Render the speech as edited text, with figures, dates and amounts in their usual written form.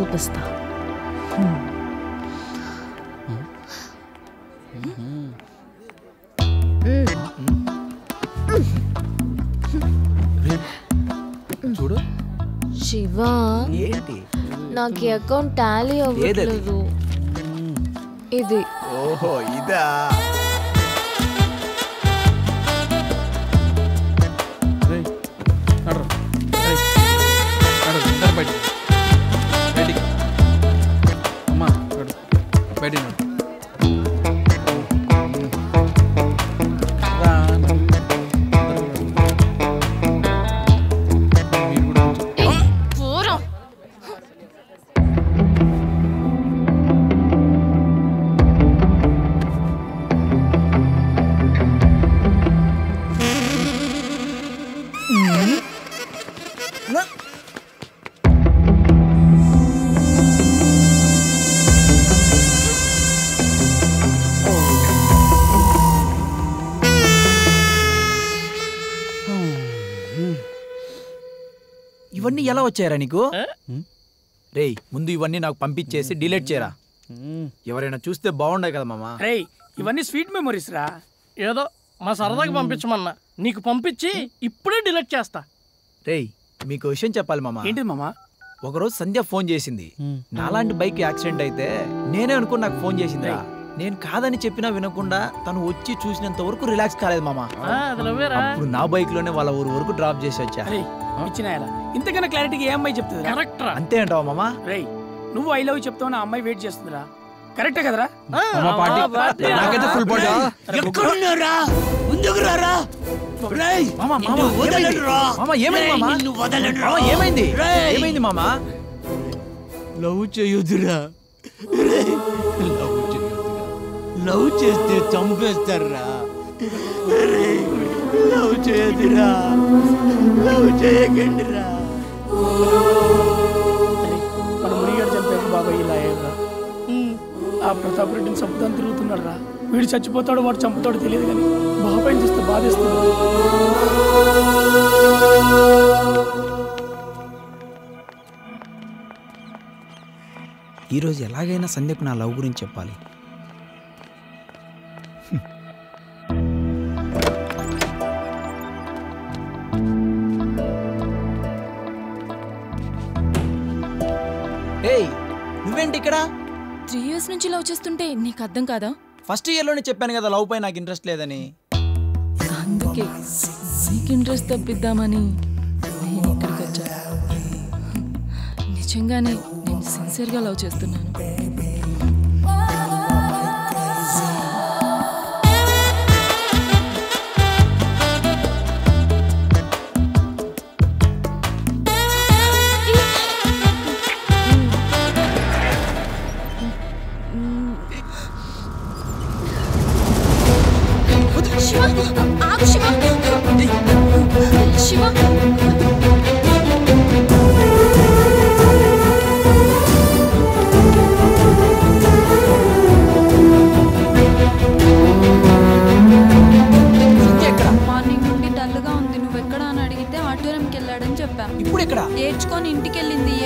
చూపిస్తా. చూడు శివ, ఏంటి నాకు ఈ అకౌంట్ టాలీ అవ్వట్లేదు. ఇది. ఓహో ఇదా. బయటికి అమ్మా బయటికి ఇవన్నీ ఎలా వచ్చాయరా నీకు? రేయ్ ముందు ఇవన్నీ నాకు పంపించేసి డిలీట్ చేయరా. ఎవరైనా చూస్తే బాగుండే కదా మామ. రేయ్ ఇవన్నీ స్వీట్ మెమరీస్ రా. ఏదో మా సరదాకి పంపించమన్నా, నీకు పంపించి ఇప్పుడే డిలీట్ చేస్తా. రేయ్ మీకు విషయం చెప్పాలి మామ. ఏంటి మామ? ఒకరోజు సంధ్య ఫోన్ చేసింది. నాలాంటి బైక్ యాక్సిడెంట్ అయితే నేనే అనుకుని నాకు ఫోన్ చేసిందిరా. నేను కాదని చెప్పినా వినకుండా తను వచ్చి చూసినంత వరకు రిలాక్స్ కాలేదు మామ. అప్పుడు నా బైక్ లోనే వాళ్ళ ఊరు వరకు డ్రాప్ చేసి వచ్చా. ఇంతకన్నా క్లారిటీగా ఏ అమ్మాయి చెప్తుంది? కరెక్ట్ రా. అంతే అంటావా మామ? రేయ్ నువ్వు ఐ లవ్ చెప్తావు, నా అమ్మాయి వెయిట్ చేస్తుందిరా. కరెక్టే కదరా? నాకైతే ఫుల్ పార్టీ. ఎక్కడున్నారా? ముందుకు రారా. రేయ్ మామ మామ వదలనురా. మామ ఏమైంది మామ? నిన్ను వదలనురా. మామ ఏమైంది? ఏమైంది మామ? లవ్ చేయొద్దురా. లవ్ చేస్తే చంపేస్తారా. లవ్ చేయదురా. లవ్ చేయకండిరా. మన మునిగాడు చంపాక బాబాయ్ ఇలా అయ్యారా. ఆ ప్రతాప్ రెడ్డిని చంపుతాను తిరుగుతున్నాడు రా. వీడు చచ్చిపోతాడు వాడు చంపుతాడు తెలియదు కానీ బాబాయ్ చూస్తే బాధేస్తున్నాడు. ఈరోజు ఎలాగైనా సంధ్యకు నా లవ్ గురించి చెప్పాలి. ఏయ్ నువ్వేంటి ఇక్కడ? 3 years నుంచి లవ్ చేస్తుంటే నీకు అర్థం కాదా? ఫస్ట్ ఇయర్ లోనే చెప్పాను కదా లవ్ పై నాకు ఇంట్రెస్ట్ లేదని. అందుకే నీకు ఇంట్రెస్ట్ తప్పిద్దామని నేను ఇక్కడికి వచ్చా. నిజంగానే నేను సిన్సియర్గా లవ్ చేస్తున్నాను. శివ ఆగు శివ. శివ మార్నింగ్ నుండి డల్గా ఉంది. నువ్వెక్కడ అని అడిగితే ఆడిటోరియంకి వెళ్ళాడని చెప్పా. ఇప్పుడు ఎక్కడ? ఏడ్చుకొని ఇంటికి వెళ్ళింది.